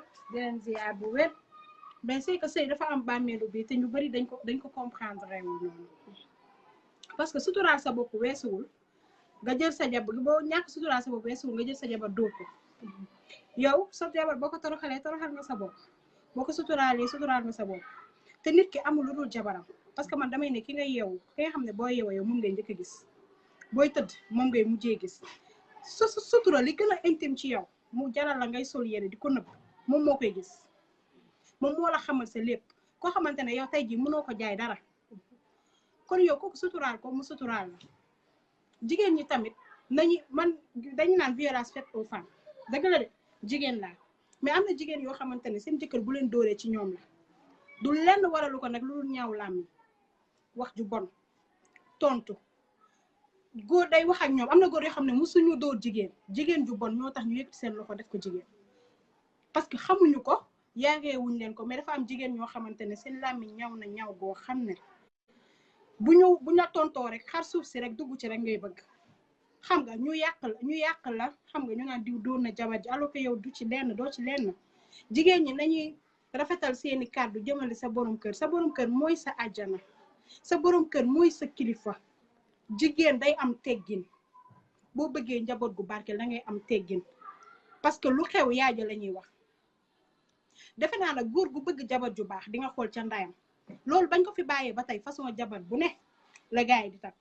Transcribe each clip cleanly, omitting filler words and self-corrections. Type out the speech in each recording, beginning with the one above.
nag di leen ziar bu wér mais c'est que sëy dafa am bàmmeelu bi te ñu bari dañ ko comprendre noonu parce que suturaal sa bopp weesuwul nga jël sa jabar boo ñàkk suturaal sa bopp weesuwul nga jël sa jabar dóor ko yow sa jabar boo ko toroxalee toroxal nga sa bopp boo ko suturaalee suturaal nga sa bopp te nit ki amul lu dul jabaram parce que man damay ne ki nga yeewu ki nga xam ne boo yeewoo yow moom ngay njëkk a gis booy tëdd moom ngay mujjee gis sutura li gën a intime ci yow mu jaral la ngay sol yére di ko nëbb moom moo koy gis moom moo la xamal sa lépp koo xamante ne yow tey jii mënoo ko jaay dara kon yow kooku suturaal ko mu suturaal la jigéen ñi tamit dañu naan violence faite aux femmes dëgg la de jigéen laa mais am na jigéen yoo xamante ne seen jëkkër bu leen dóoree ci ñoom la du lenn waralu ko nag lu ñaaw làmmiñ wax ju bon tontu góor day wax ak ñoom am na góor yoo xam ne musuñu dóor jigéen ju bon ñoo tax ñu yëkkati seen loxo def ko jigéen parce que xamuñu ko yaageewuñ leen ko mais dafa am jigéen ñoo xamante ne seen làmmiñ ñaw na ñaw goo xam ne bu ñu la tontoo rek xar suuf si rek dugg ci rek ngay bëgg xam nga ñu yàq la xam nga ñu naan diw doon na jabar ji alors que yow du ci lenn doo ci lenn jigéen ñi nañuy rafetal seeni kàddu jëmale sa borom kër mooy sa àjjana sa borom kër mooy sa kilifa jigéen day am teggin boo bëggee njaboot gu barke da ngay am teggin parce que lu xew yaaja la ñuy wax defe naa nag góor gu bëgg jabar ju baax di nga xool ca ndayam loolu bañ ko fi bàyyee ba tey façon jabar bu ne la gars yi di takk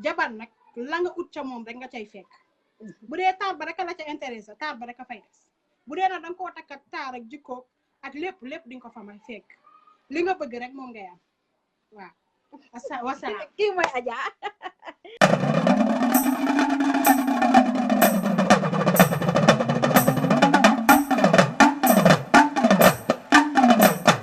jabar nag la nga ut ca moom rek nga cay fekk bu dee taar ba rek la ca intéressé taar ba rek a fay des bu dee nag da nga koo takkat taar ak jikko ak lépp di nga ko fa may fekk li nga bëgg rek moom ngay am waaw wasalaam kii mooy Adja